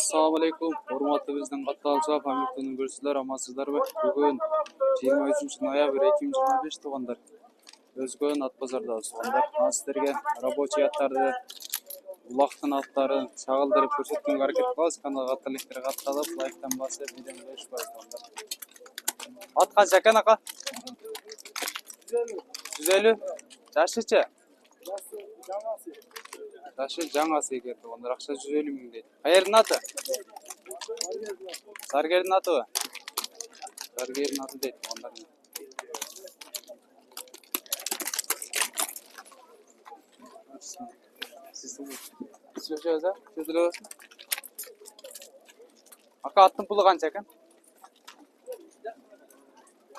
Assalamu alaikum. Hormatly bizdin qatalça Hamilton'un görüşler amasızlarбы? Бүгүн 23 ноябрь 2025 тугандар. Өзгөн ат базарда тугандар. Сиздерге рабочий аттарды, улактын аттарын чагылдырып көрсөткөнгө аракет кылабыз. Каналга атталыктарга катталып, лайктан басып, видеону бөлүшпөйүз тугандар. Ат канча экен ака? 150. Жашычы? Жашы жаңасы экен тугандар. Акча 150 миң дейт. Каердин аты? Саргердин атыбы? Саргердин аты дейт тугандар. Ака аттын пулу канча экен?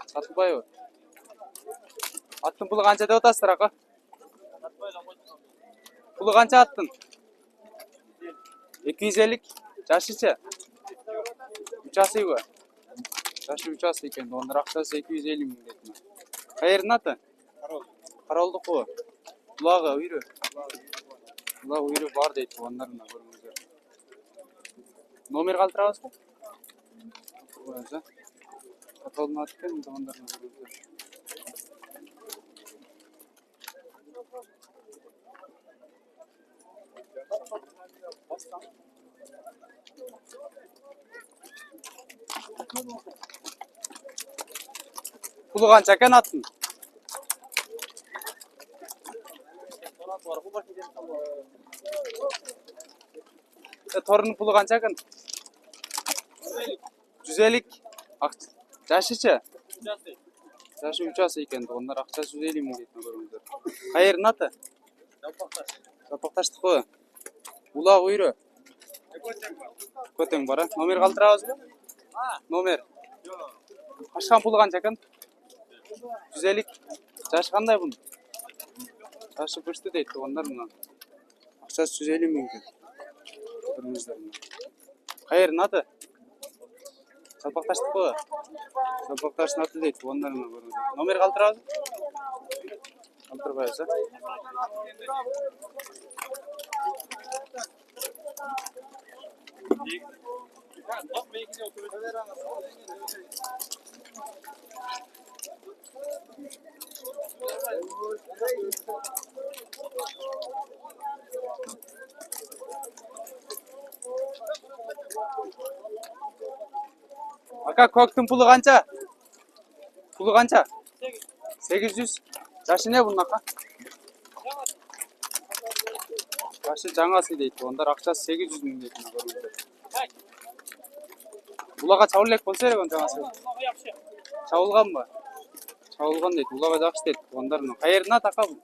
Сатылбайбы? Аттын пулу канча деп атасыздар ака? Пулу канча аттын? 250. Жашычы? 3 асыйбы? Жашы 3 асы экен. Ондар акчасы 250 миң дейт. Каердин аты? Каралдыкбы? Булагы үйрү. Булак үйрү бар дейт тугандарына көрүңүздөр. Номер калтырабызбы? Койсо. Каталдын аты экен тугандарына көрүңүздөр. Пулу канча экен аттын? Торунун пулу канча экен? 150. Жашычы? Жашы 3 асы экен. Ондар акчасы 150 миң дейт көрүңүздөр. Каердин аты? Жапакташтыкбы? Булак үйрү. Көтөң бар. Номер калтырабызбы? Номер. Кашкан пулу канча экен? 150. Жашы кандай бунун? Жашы бышты дейт тугандар мына. Акчасы 150 миң дейт. Көрүңүздөр. Каердин аты? Жапакташтыкбы? Жапакташтын аты дейт тугандар мына көрүңүздөр. Номер калтырабызбы? Калтырбайбыз, Ака көктүн пулу канча? Пулу канча? 800. Жашы не бунун ака? Жашы жаңасы дейт. Ондар акчасы 800 миң дейт. Булага чабыл элек болсо керек жаңасы. Чабылганбы? Чабылган дейт. Булага жакшы дейт. Ондар каердин аты ака бул?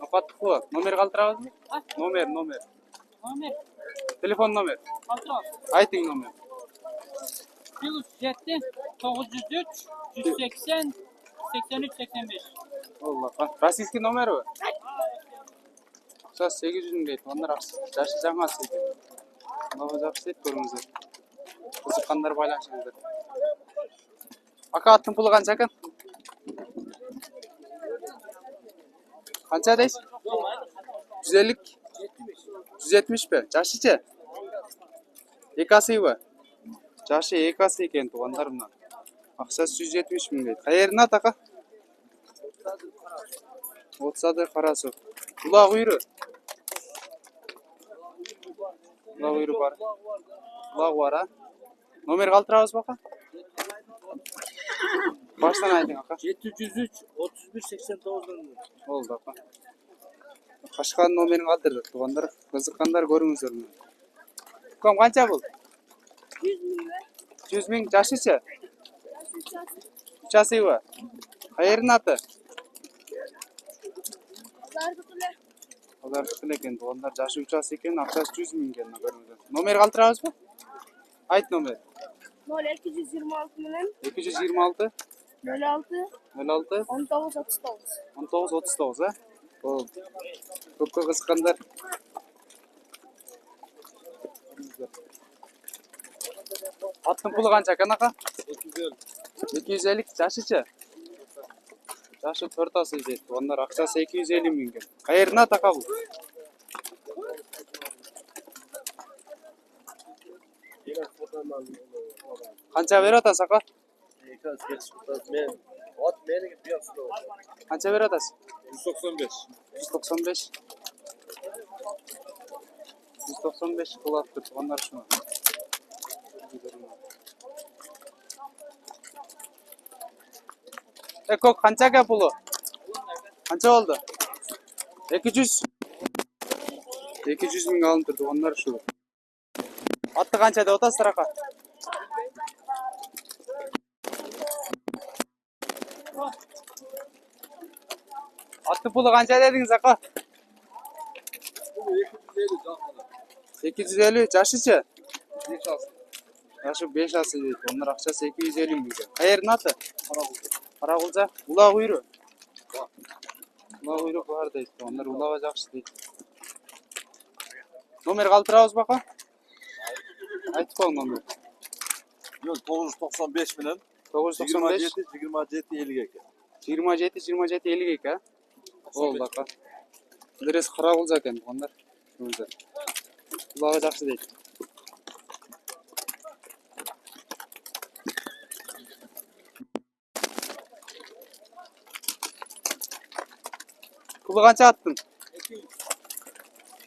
Нокаттыкбы? Номер калтырабызбы? Номер. Телефон номер. Айтың номер. +7 903 180 83 85. Алла, российский номербы? Акчасы 800 миң дейт. Ондар жашы жаңасы экен. Булага жакшы дейт көрүңүздөр. Кызыккандар байланышыңыздар. Ака аттын пулу канча экен? Канча дейсиз? 150. 170 Жашычы? 2 асыйбы? Жашы 2 асы экен тугандар мына. Акчасы 170 миң дейт. Каердин аты ака? Отсады карасы. Булак үйрү. Булак үйрү бар. Булак бар, а? Номер калтырабызбы ака? Баштан айтың ака. 703 31 89. Болду ака. Кашкан номерин калтырдык тугандар. Кызыккандар көрүңүздөр. Ком канча бул? 100 миң. Жашычы? 3 асыйбы? Каердин аты? Базардыкы экен тугандар. Жашы 3 асы экен, акчасы 100 миң экен көрүңүздөр. Номер калтырабызбы? Айт номер. 0226 менен 226 06 06 1939, а? Болду. Көпкө кызыккандар. Аттын пулу канча экен ака? 250. Жашычы? Жашы 4 асы дейт. Ондар акчасы 250 миң экен. Каердин аты ака бул? Qancha berasiz aka? Men ot meniki buyapsiz. Qancha berasiz? 195. 195. 195 qilib turganlar shuni. Ko'k qanchaga puli? Qancha oldi? 200. 200 ming alınıp turdi onlar shu. Atты qancha deb o'tasizlar aka? Atты puli qancha dedingiz aka? 250 yaşıçı. Yaşı 5 ası deydi. Onlar akçası 250 ming. Qayerning ati? Qarag'ulja. Uloq uyru. Uloq uyru bor deydi. Onlar uloq yaxshi deydi. Nomer qoldiramiz baqa? Aytib qo'ying nomer. Yo'q, 995 bilan 995 27 50 ga. 27 50 aka. Bo'ldi aka. Adres Qarag'ulja ekan onlar. O'zi. Uloq yaxshi deydi. Pulu qancha attın?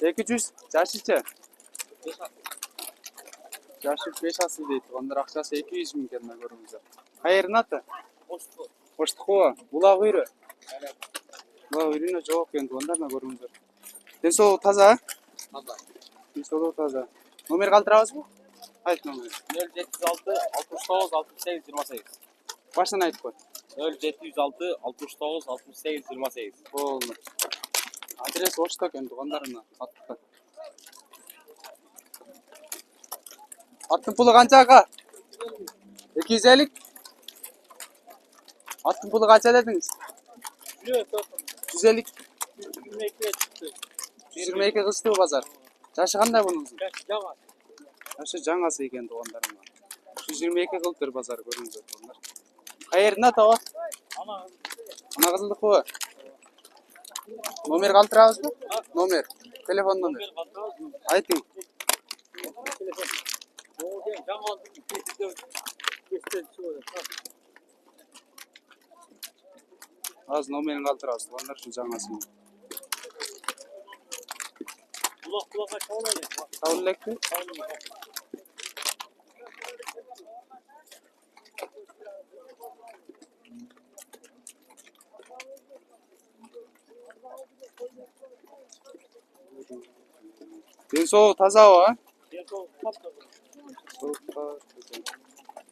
200. Yaşıçı. Yaşı 5 asıl deydi. Onlar akçası 200 ming ekan ko'rimizda. Qayerning ati? Qo'shtiqova. Uloq uyri. Uloq uyrini javob endi onlarni ko'rimizda. Densoq toza? Densoq toza. Nomer qoldirabizmi? Ayt nomer. 0706 69 68 28. Baştan aytib qo'y. 0706 69 68 28. Bo'ldi. Adres O'shda ekan dugonlarini attı. Attın pulu qancha aka? 250. Attın pulu qancha dediniz? 150. 122 qilishdi bu bozor. Yaşı qanday buningizning? Yaşı жаңасы ekan dugonlarim. 122 qilibdir bozor ko'ringizlar bunlar. Qayerda tava? Ana Qizildiqova. Nomer qoldirabizmi? Nomer. Telefon nomer. Ayting. Az nomerini qoldirabsiz. Onlar shu жаңасы. Quloqqa qoladi. Savunlekmi? Densoq toza va?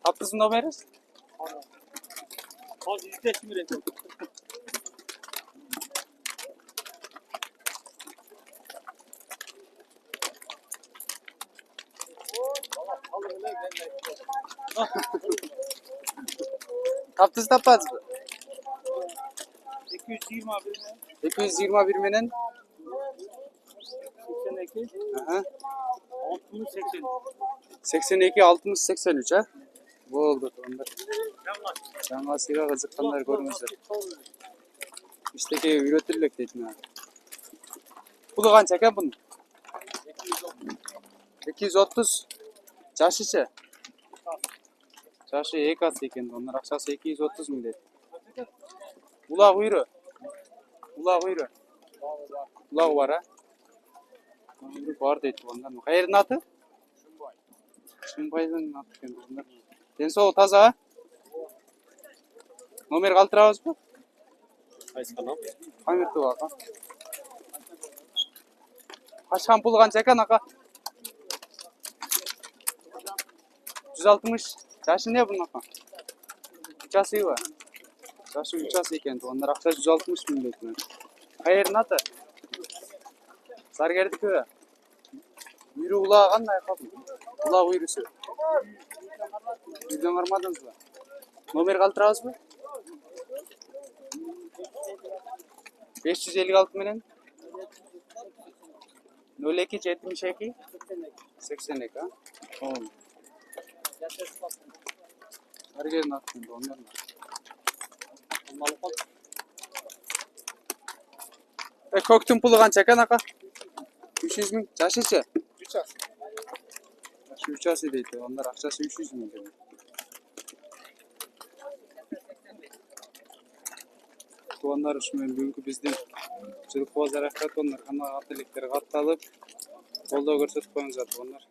Tapdingizmi nomeringiz? Hozir yetishmaydi. Tapdingiz tapmadingizmi? 221 221 menen 82 aha 60 80. 82 60 83 ha? Bo'ldi onlar. Жаңасыга кызыккандар көрүңүздөр. İşteki üretilmek deydim ha. Pulu qancha ekan bunun? 230. Yaşıçı. Yaşı 2 as ekan. Onlar akçası 230 ming dedi. Uloq uyru. Uloq uyru. Uloq var ha? Uyru var deydi onlar. Qayerning ati? Shunbayning ati ekan onlar. Densoq toza ha? Nomer qoldirabizmi? Qaysi kanal? Qamertu aka. Qashqan pul qancha ekan aka? 160. Yaşı ne bunun aka? 3 ası var. Yaşı 3 ası ekan. Onlar akça 160 ming deydi. Qayerning ati? Sargerdi köy. Uyru uloq qanday qapı? Uloq uyrusu. Uydan qarmadingizmi? Nomer qoldirabizmi? 556 menen 02 72 82 ha? Tamam. Sarger'in hakkında onlar mı? Koktun pulu qancha ekan aka? 300 ming. Yaşıçı? 3 as. 2 uçası deydi. Onlar akçası 300 ming. Tuğanlar uşmen bugünkü bizdin Çılık Bozar Aktatonlar kanal atelikleri kattalıp kolda görsetip koyunuzlar tuğanlar.